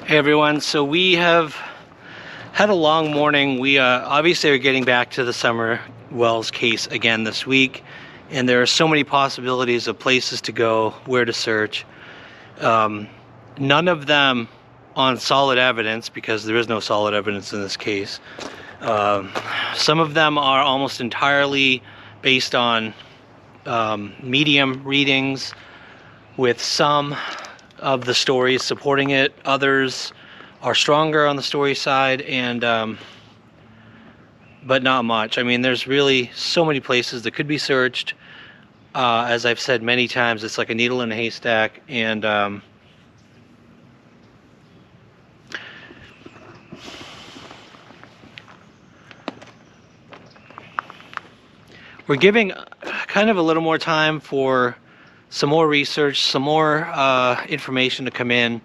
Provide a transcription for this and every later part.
Hey everyone, so we have had a long morning. We obviously are getting back to the Summer Wells case again this week, and there are so many possibilities of places to go, where to search. None of them on solid evidence, because there is no solid evidence in this case. Some of them are almost entirely based on medium readings, with some of the stories supporting it. Others are stronger on the story side, and but not much. I mean, there's really so many places that could be searched. As I've said many times, it's like a needle in a haystack, and we're giving kind of a little more time for some more research, some more information to come in,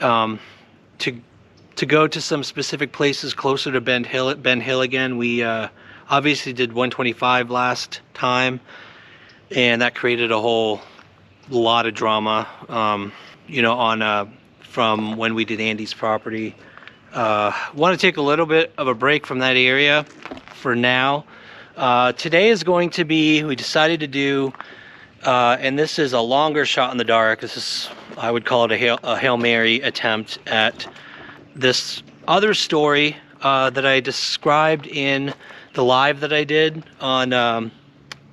to go to some specific places closer to Ben Hill again. We obviously did 125 last time, and that created a whole lot of drama, you know, on from when we did Andy's property. Want to take a little bit of a break from that area for now. Today is going to be, we decided to do, and this is a longer shot in the dark. This is, I would call it a Hail Mary attempt at this other story that I described in the live that I did on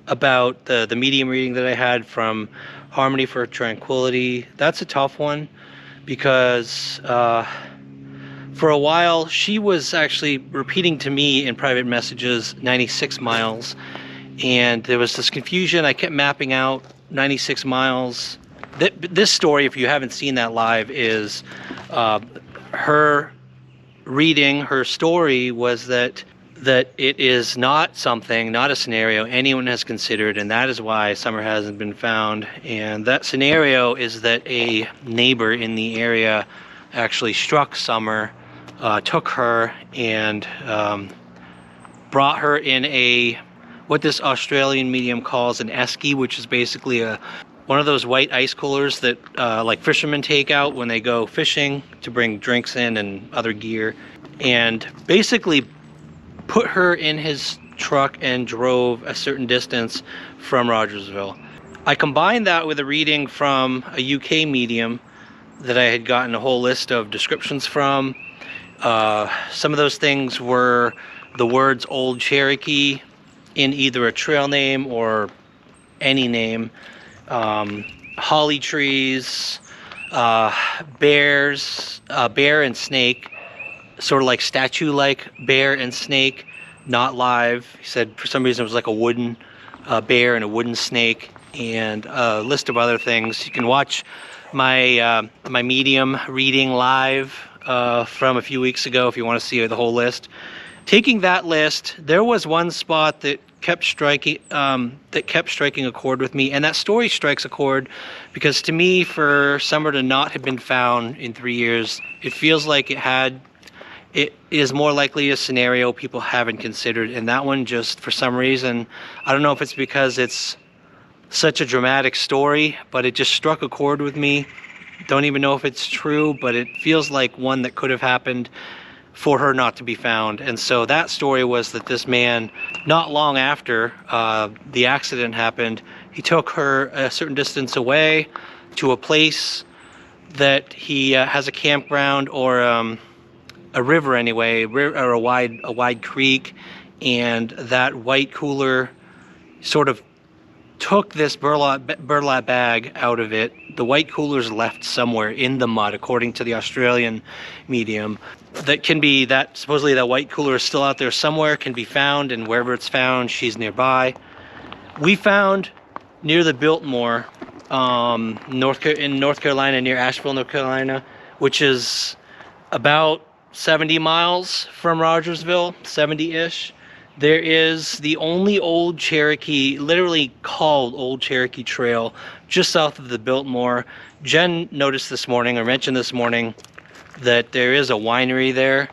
about the medium reading that I had from Harmony for Tranquility. That's a tough one because for a while she was actually repeating to me in private messages 96 miles, and there was this confusion. I kept mapping out 96 miles. This story, if you haven't seen that live, is her reading. Her story was that it is not a scenario anyone has considered, and that is why Summer hasn't been found. And that scenario is that a neighbor in the area actually struck Summer, took her, and brought her in what this Australian medium calls an esky, which is basically one of those white ice coolers that like fishermen take out when they go fishing to bring drinks in and other gear, and basically put her in his truck and drove a certain distance from Rogersville. I combined that with a reading from a UK medium that I had gotten a whole list of descriptions from. Some of those things were the words Old Cherokee in either a trail name or any name, holly trees, bears, bear and snake, sort of like statue-like bear and snake, not live. He said for some reason it was like a wooden bear and a wooden snake, and a list of other things. You can watch my my medium reading live from a few weeks ago if you want to see the whole list. Taking that list, there was one spot that kept striking a chord with me, and that story strikes a chord because to me, for Summer to not have been found in 3 years, it feels like it is more likely a scenario people haven't considered. And that one, just for some reason, I don't know if it's because it's such a dramatic story, but it just struck a chord with me. Don't even know if it's true, but it feels like one that could have happened for her not to be found. And so that story was that this man, not long after the accident happened, he took her a certain distance away to a place that he has a campground, or a river anyway, or a wide creek, and that white cooler sort of took this burlap bag out of it. The white cooler's left somewhere in the mud, according to the Australian medium. Supposedly that white cooler is still out there somewhere, can be found, and wherever it's found, she's nearby. We found near the Biltmore, in North Carolina, near Asheville, North Carolina, which is about 70 miles from Rogersville, 70-ish. There is the only Old Cherokee, literally called Old Cherokee Trail, just south of the Biltmore. Jen noticed this morning, or mentioned this morning, that there is a winery there.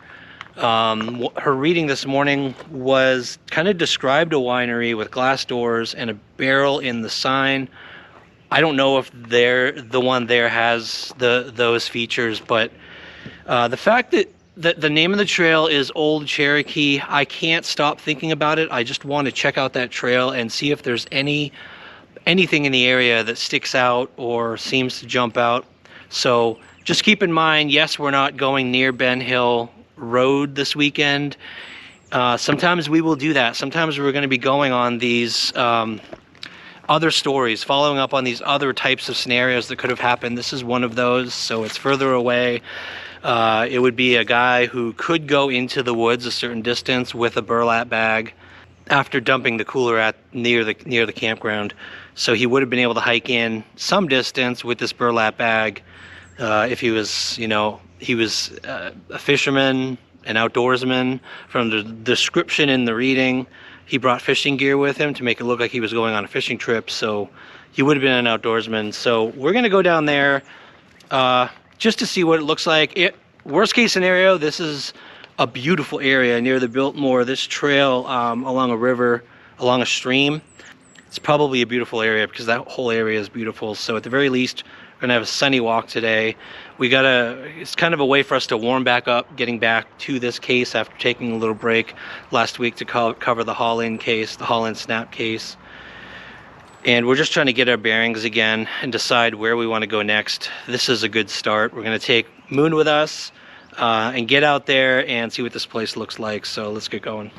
Her reading this morning was kind of described a winery with glass doors and a barrel in the sign. I don't know if the one there has those features, but The fact that the name of the trail is Old Cherokee, I can't stop thinking about it. I just want to check out that trail and see if there's anything in the area that sticks out or seems to jump out. So just keep in mind, yes, we're not going near Ben Hill Road this weekend. Sometimes we will do that. Sometimes we're going to be going on these other stories, following up on these other types of scenarios that could have happened. This is one of those, so it's further away. It would be a guy who could go into the woods a certain distance with a burlap bag after dumping the cooler at near the campground. So he would have been able to hike in some distance with this burlap bag. If he was, he was a fisherman, an outdoorsman. From the description in the reading, he brought fishing gear with him to make it look like he was going on a fishing trip. So he would have been an outdoorsman. So we're going to go down there just to see what it looks like. Worst case scenario, this is a beautiful area near the Biltmore. This trail along a river, along a stream. It's probably a beautiful area because that whole area is beautiful. So at the very least, we're gonna have a sunny walk today. It's kind of a way for us to warm back up, getting back to this case after taking a little break last week to cover the haul-in case, the haul-in snap case. And we're just trying to get our bearings again and decide where we want to go next. This is a good start. We're gonna take Moon with us and get out there and see what this place looks like. So let's get going.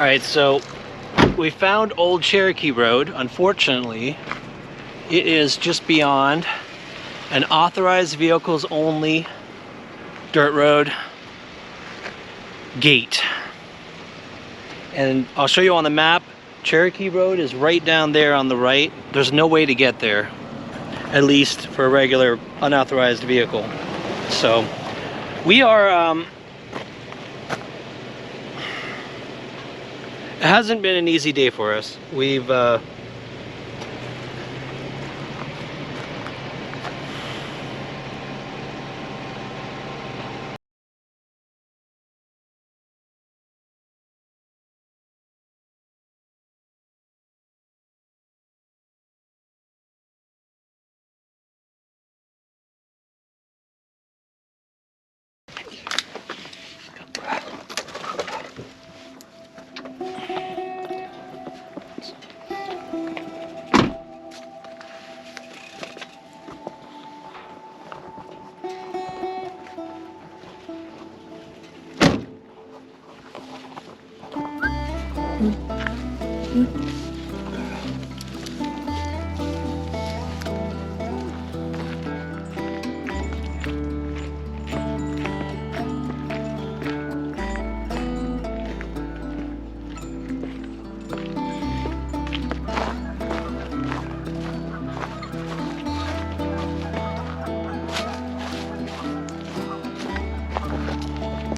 Alright, so we found Old Cherokee Road. Unfortunately, it is just beyond an authorized vehicles only dirt road gate. And I'll show you on the map, Cherokee Road is right down there on the right. There's no way to get there, at least for a regular unauthorized vehicle. So we are, it hasn't been an easy day for us. We've,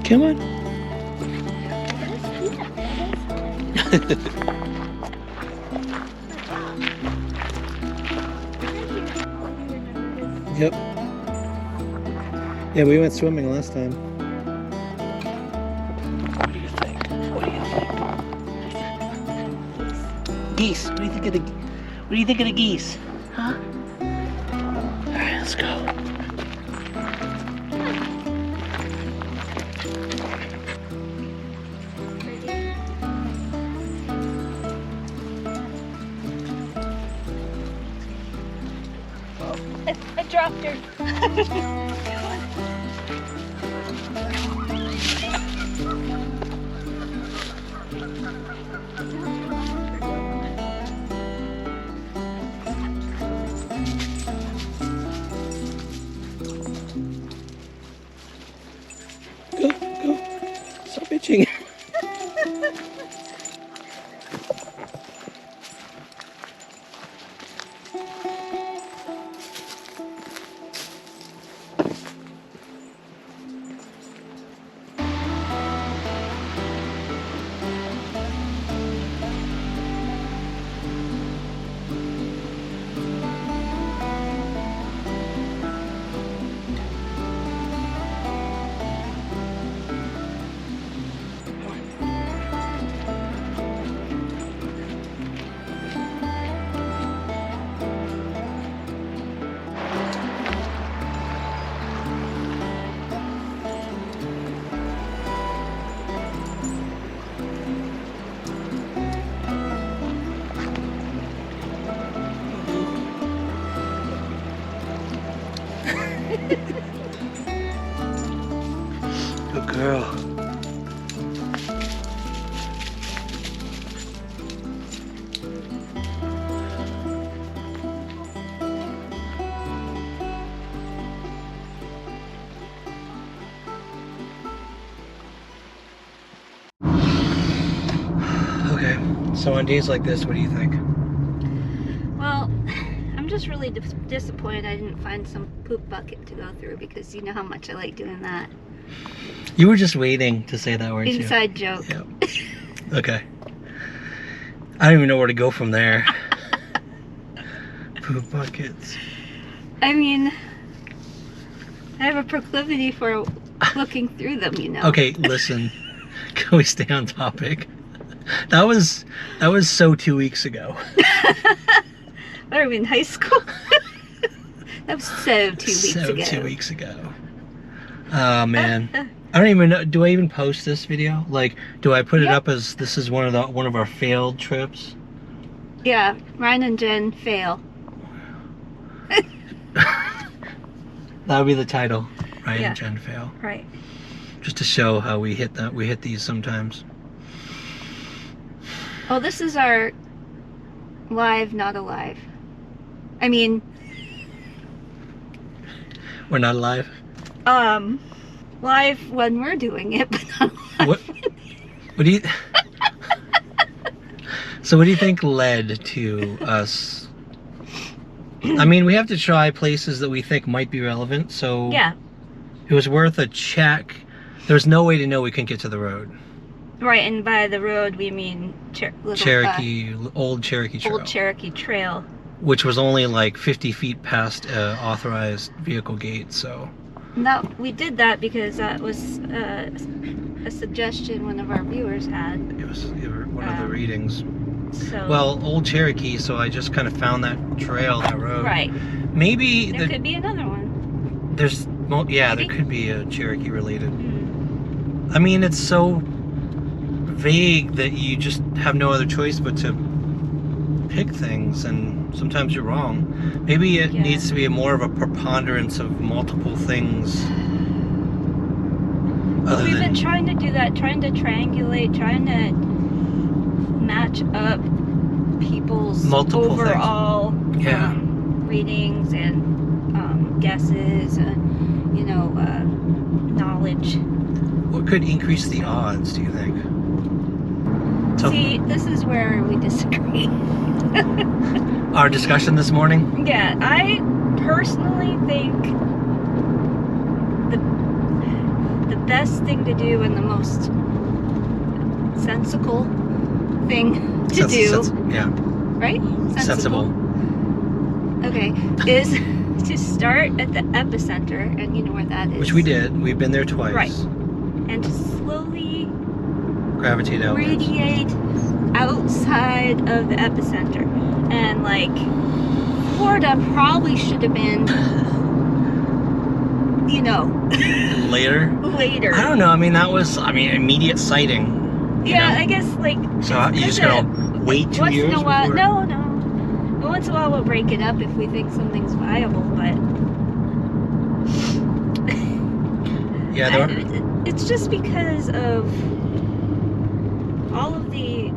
come on. Yep. Yeah, we went swimming last time. What do you think? What do you think? Geese. What do you think of the? What do you think of the geese? Huh? All right, let's go. I dropped her. Go, go. Stop itching. Good girl. Okay, so on days like this, what do you think? Well, I'm just really disappointed I didn't find some poop bucket to go through, because you know how much I like doing that. You were just waiting to say that, weren't you? Inside joke. Yep. Okay. I don't even know where to go from there. Poop buckets. I mean, I have a proclivity for looking through them, you know. Okay, listen. Can we stay on topic? That was so 2 weeks ago. What are we in high school? That was so 2 weeks ago. 2 weeks ago. Oh man. I don't even know. Do I even post this video? Like, do I put it up as this is one of our failed trips? Yeah, Ryan and Jen fail. That would be the title. Ryan and Jen fail. Right. Just to show how we hit these sometimes. Oh, this is our live, not alive. I mean, We're not alive? live when we're doing it, but not live. What do you... So what do you think led to us? I mean, we have to try places that we think might be relevant, so Yeah. it was worth a check. There was no way to know we couldn't get to the road. Right, and by the road we mean Cherokee, old Cherokee Trail. Old Cherokee Trail. Which was only like 50 feet past authorized vehicle gate, so... No, we did that because that was a suggestion one of our viewers had. It was one of the readings. So. Well, Old Cherokee, so I just kind of found that trail, that road. Right. Maybe... There could be another one. There's... Well, yeah, Maybe? there could be a Cherokee related. Mm. I mean, it's so vague that you just have no other choice but to pick things, and sometimes you're wrong. Maybe it needs to be more of a preponderance of multiple things. We've been trying to do that, trying to triangulate, trying to match up people's multiple overall readings and guesses and, knowledge. What could increase the odds, do you think? So, see, this is where we disagree. Our discussion this morning? Yeah, I personally think the best thing to do and the most sensible thing to do, yeah, right? Sensible. Okay, is to start at the epicenter, and you know where that is. Which we did. We've been there twice. Right. And to slowly gravitate outwards. Radiate outside of the epicenter. And like, Florida probably should have been, later? Later. I don't know. I mean, that was, immediate sighting. Yeah, I guess, like... So you just gotta wait 2 years once in a while, before? No. Once in a while we'll break it up if we think something's viable, but... Yeah, it's just because of all of the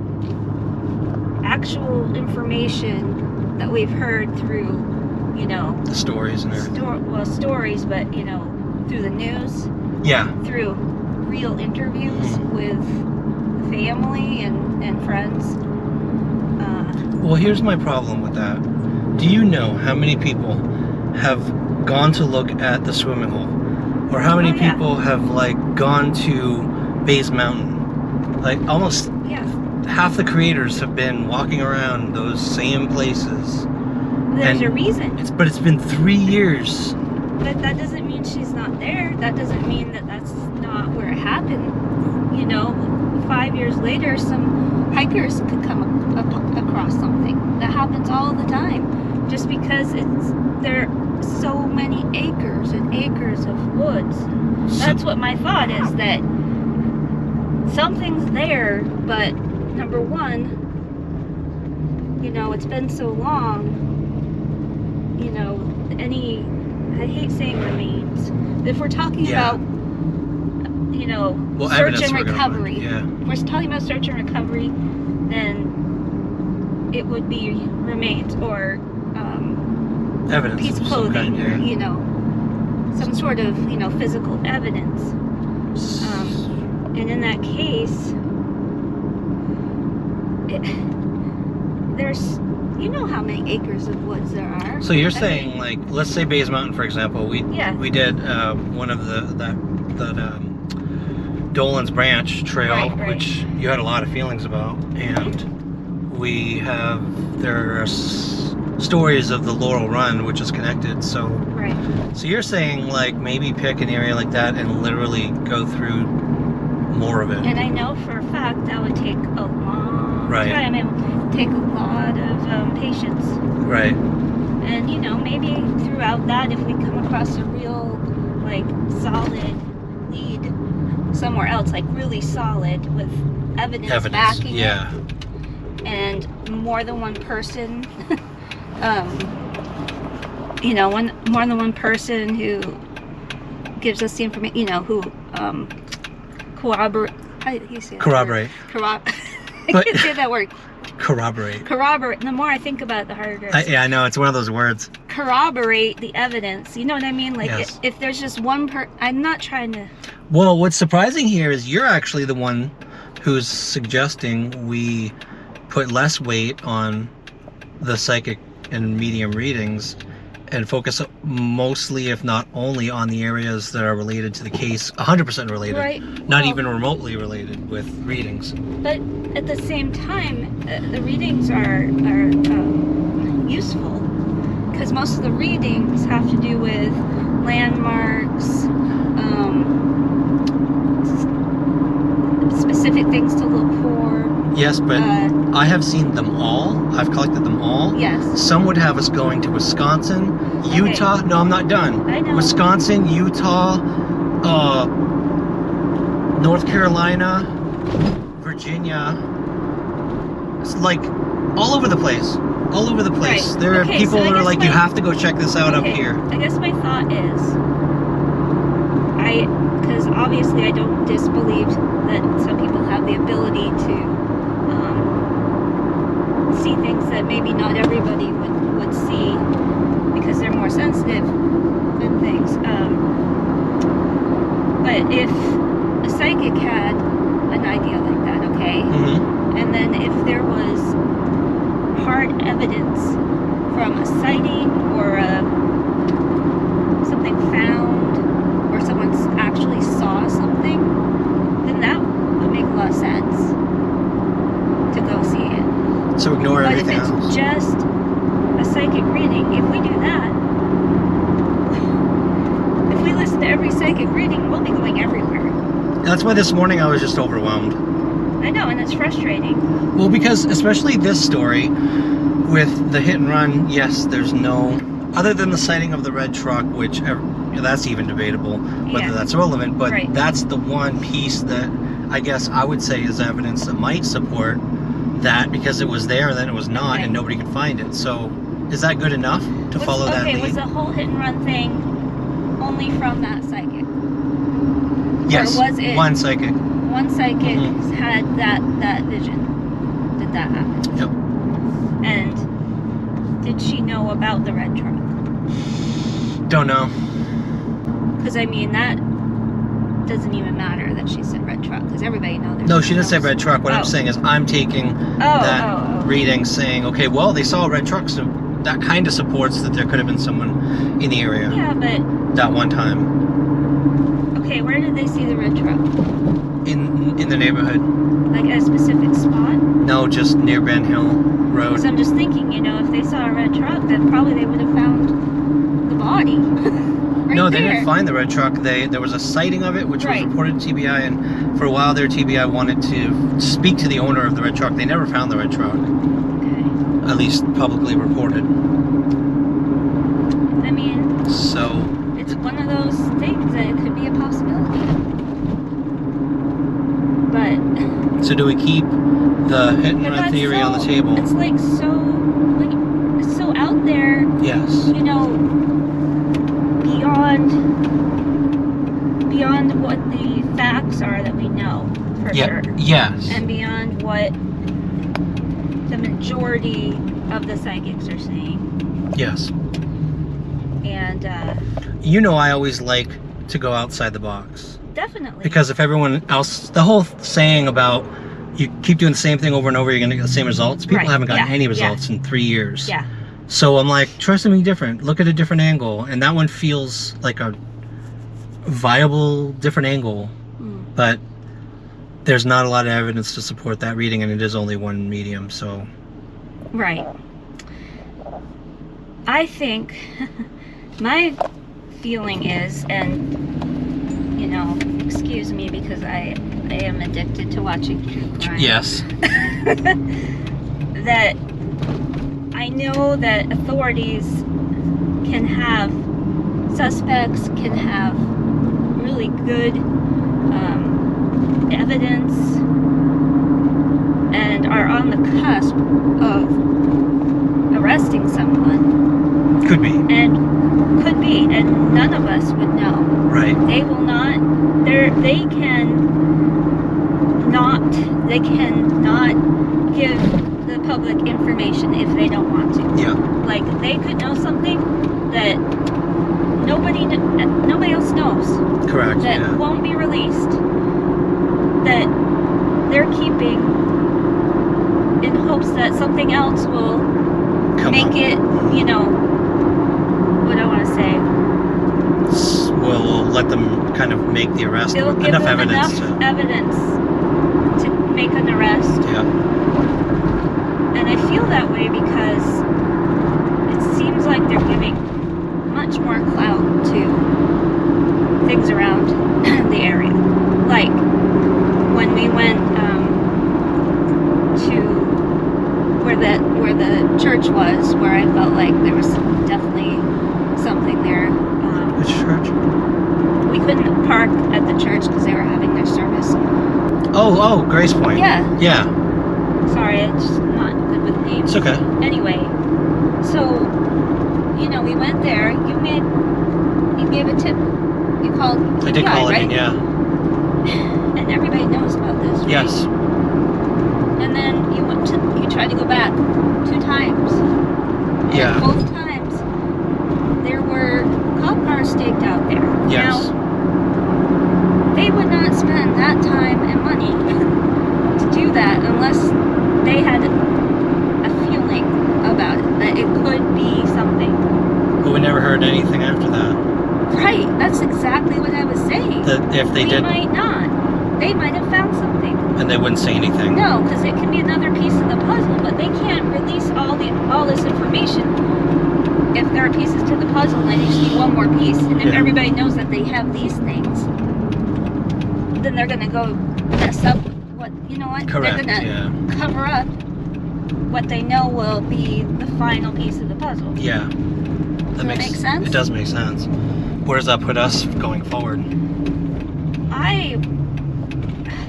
actual information that we've heard through, the stories and everything. Stories, but, through the news. Yeah. Through real interviews with family and friends. Well, here's my problem with that. Do you know how many people have gone to look at the swimming hole? Or how many people have, gone to Bays Mountain? Almost half the creators have been walking around those same places. There's a reason. But it's been 3 years. But that doesn't mean she's not there. That doesn't mean that that's not where it happened. 5 years later, some hikers could come across something. That happens all the time. Just because there are so many acres and acres of woods. That's what my thought is, that something's there, but number one, it's been so long, I hate saying remains. If we're talking about, search and recovery, if we're talking about search and recovery, then it would be remains or evidence, piece of clothing, kind, or some sort of physical evidence. And in that case, there's how many acres of woods there are. So you're saying, let's say Bays Mountain, for example. We did one of that Dolan's Branch Trail, right. which you had a lot of feelings about, and there are stories of the Laurel Run, which is connected. So So you're saying maybe pick an area like that and literally go through more of it. And I know for a fact that would take a long time. It would take a lot of patience. Right. And maybe throughout that, if we come across a real solid lead somewhere else, really solid with evidence backing it, and more than one person, more than one person who gives us the information, who corroborate. But- can't say that word. Corroborate. Corroborate. The more I think about it, the harder it is. Yeah, I know. It's one of those words. Corroborate the evidence. You know what I mean? Like, Yes. if there's just one I'm not trying to... Well, what's surprising here is you're actually the one who's suggesting we put less weight on the psychic and medium readings and focus mostly, if not only, on the areas that are related to the case, 100% related, Right. not Well, even remotely related with readings. But at the same time, the readings are useful because most of the readings have to do with landmarks, specific things to look for. Yes, but I have seen them all. I've collected them all. Yes. Some would have us going to Wisconsin, Utah. No, I'm not done. I know. Wisconsin, Utah, North Carolina, Virginia. It's like all over the place. All over the place. Right. There are Okay, people so I that are guess like, you have to go check this out up here. I guess my thought is, because obviously I don't disbelieve that some people have the ability to see things that maybe not everybody would see because they're more sensitive than things. But if a psychic had an idea like that, okay, Mm-hmm. and then if there was hard evidence from a sighting or something found or someone actually saw something, then that would make a lot of sense to go see it. So ignore But if everything it's else. just a psychic reading, if we do that, if we listen to every psychic reading, we'll be going everywhere. That's why this morning I was just overwhelmed. I know, and it's frustrating. Well, because especially this story with the hit and run, yes, there's no, other than the sighting of the red truck, which that's even debatable whether Yeah. that's relevant, but Right. that's the one piece that I guess I would say is evidence that might support that, because it was there and then it was not, Okay. and nobody could find it. So is that good enough to follow that Okay, lead? was the whole hit and run thing only from that psychic? Yes, or was it- one psychic. One psychic Mhm. had that vision. Did that happen? Yep. And did she know about the red truck? Don't know. Because I mean, that doesn't even matter that she said red truck, because everybody knows. No, she didn't say red truck. What Oh. I'm saying is I'm taking that reading saying, okay, well, they saw a red truck, so that kind of supports that there could have been someone in the area Yeah, but that one time okay, where did they see the red truck? in the neighborhood. Like at a specific spot? No, just near Ben Hill Road. Because I'm just thinking, if they saw a red truck, then probably they would have found the body. right No, they there. didn't find the red truck. There was a sighting of it, which Right. was reported to TBI, and for a while there, TBI wanted to speak to the owner of the red truck. They never found the red truck, Okay. at least publicly reported. I mean, So, it's one of those things that it could be a possibility. But so do we keep the hit and but run that's theory on the so- table? It's like it's so out there, Yes. beyond what the facts are that we know for sure. Yes. And beyond what the majority of the psychics are saying. Yes. And I always like to go outside the box. definitely. Because if everyone else, the whole saying about you keep doing the same thing over and over, you're going to get the same results. People Right, haven't gotten yeah, any results in 3 years. Yeah. So I'm like, try something different. Look at a different angle. And that one feels like a viable different angle. Mm. But there's not a lot of evidence to support that reading, and it is only one medium, so. Right. I think my feeling is, and excuse me because I am addicted to watching true crime. Yes. That I know that authorities can have, suspects can have really good evidence and are on the cusp of arresting someone. Could be. And could be, and none of us would know. Right. They will not, they can not cannot give the public information if they don't want to. Yeah. Like, they could know something that nobody else knows, Correct. that Yeah. won't be released, that they're keeping in hopes that something else will Come make up. it, you know, what I want to say. We'll let them kind of make the arrest. It'll give Enough them evidence. enough evidence to make an arrest. Yeah. And I feel that way because it seems like they're giving much more clout to things around the area. Like when we went to where the church was, where I felt like there was definitely something there. Which church? We couldn't park at the church because they were having their service. Oh, Grace Point. Yeah. Yeah. Sorry, I'm just not good with names. It's okay. Anyway, so, you know, we went there. You gave a tip. You called. I did the guy, call it right? in, yeah. And everybody knows about this, right? Yes. And then you tried to go back 2 times. Yeah. And both times there were cop cars staked out there. Yes. Now, they would not spend that time and money to do that unless they had a feeling about it, that it could be something. But we never heard anything after that. Right, that's exactly what I was saying. That if they did, might not. They might have found something. and they wouldn't say anything. No, because it can be another piece of the puzzle, but they can't release all this information if there are pieces to the puzzle and they just need one more piece. And if Yeah. everybody knows that they have these things, then they're gonna go mess up what, you know what? Correct. They're gonna Yeah. cover up what they know will be the final piece of the puzzle. Yeah. Does that make sense? It does make sense. Where does that put us going forward?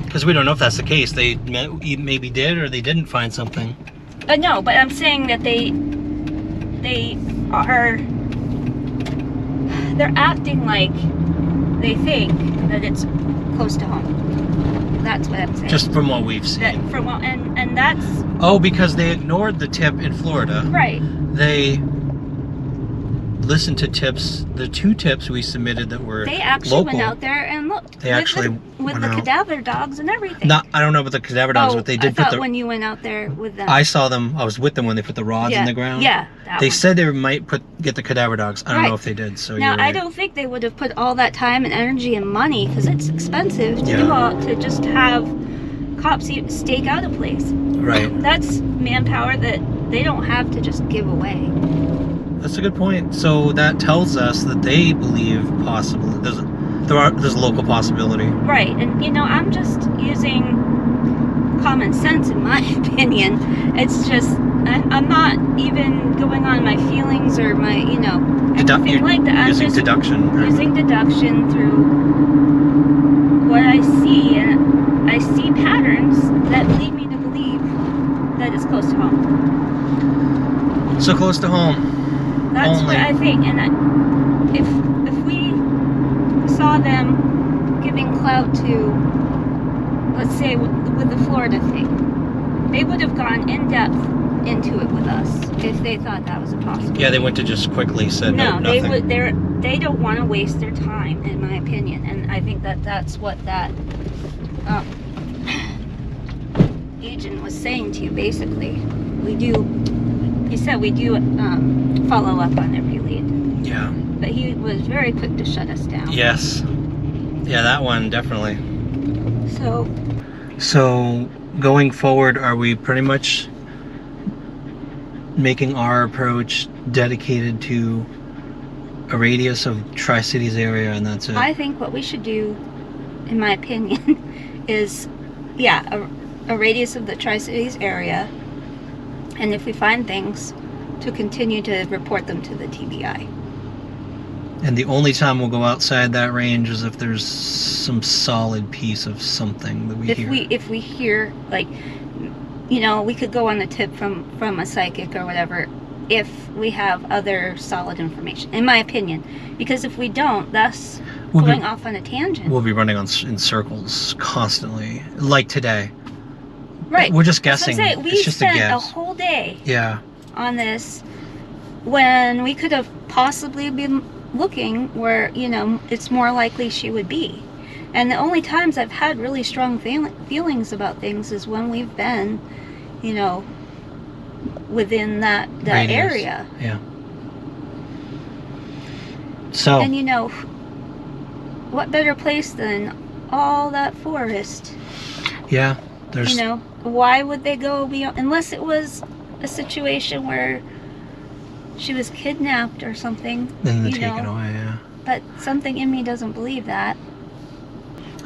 Because we don't know if that's the case. They maybe did or they didn't find something. No, but I'm saying that they're acting like they think that it's close to home. That's what I'm saying. Just from what we've seen. And that's Oh, because they ignored the tip in Florida. right. They listened to tips, the 2 tips we submitted that were They actually local. went out there and looked. They actually with went the out. cadaver dogs and everything. Not, I don't know about the cadaver dogs, but they did I put thought the. when you went out there with them. I saw them. I was with them when they put the rods in the ground. Yeah, that They one. said they might get the cadaver dogs. I don't know Right. if they did. So Now you're right. I don't think they would have put all that time and energy and money because it's expensive to do Yeah. all to just have cops stake out a place. Right. That's manpower that they don't have to just give away. That's a good point. So that tells us that they believe possibly there's a local possibility. Right, and you know, I'm just using common sense in my opinion. It's just, I'm not even going on my feelings or my, you know, anything like that. I'm Using just deduction. using deduction through what I see, and I see patterns that lead me to believe that it's close to home. So close to home. That's Only. what I think, and if we saw them giving clout to, let's say with the Florida thing, they would have gone in depth into it with us if they thought that was a possibility. Yeah, they went to just quickly said no, they nothing. would. They don't want to waste their time, in my opinion, and I think that's what that agent was saying to you. Basically, he said we do follow up on every lead. Yeah. But he was very quick to shut us down. Yes. Yeah, that one definitely. So going forward, are we pretty much making our approach dedicated to a radius of Tri-Cities area, and that's it? I think what we should do, in my opinion, is, a radius of the Tri-Cities area, and if we find things, to continue to report them to the TBI. And the only time we'll go outside that range is if there's some solid piece of something that we hear. If we hear, like, you know, we could go on the tip from a psychic or whatever if we have other solid information, in my opinion. Because if we don't, that's going off on a tangent. We'll be running in circles constantly, like today. Right. We're just That's what I'm guessing. saying. We It's just a spent a guess. whole day Yeah. on this when we could have possibly been looking where, you know, it's more likely she would be. And the only times I've had really strong feelings about things is when we've been, you know, within that Radius. area. Yeah. So, And you know, what better place than all that forest? yeah, there's, You know, why would they go beyond, unless it was a situation where she was kidnapped or something, then they you take it know, away, yeah. but something in me doesn't believe that.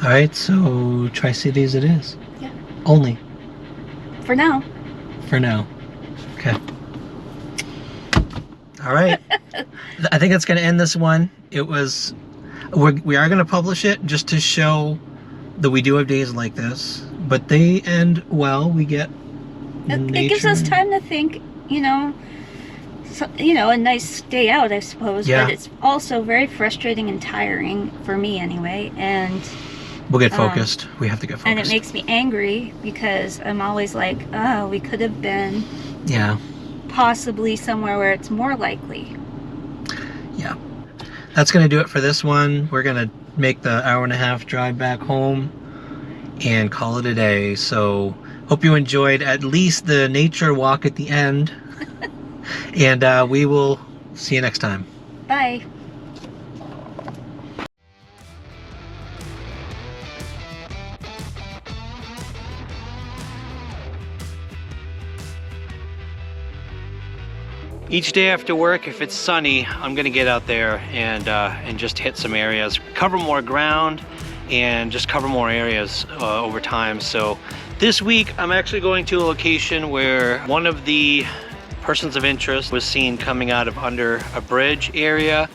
All right, so Tri-Cities it is. Yeah. Only For now. for now. Okay. All right. I think that's going to end this one. It was, we are going to publish it just to show that we do have days like this, but they end well. We get It gives us time to think, you know, so, you know, a nice day out, I suppose. Yeah. But it's also very frustrating and tiring for me anyway. And we'll get focused. We have to get focused. and it makes me angry because I'm always like, oh, we could have been Yeah. possibly somewhere where it's more likely. Yeah. That's going to do it for this one. We're going to make the hour-and-a-half drive back home and call it a day. So hope you enjoyed at least the nature walk at the end. And we will see you next time. Bye. Each day after work, if it's sunny, I'm gonna get out there and just hit some areas, cover more ground, and just cover more areas over time. So this week, I'm actually going to a location where one of the persons of interest was seen coming out of under a bridge area.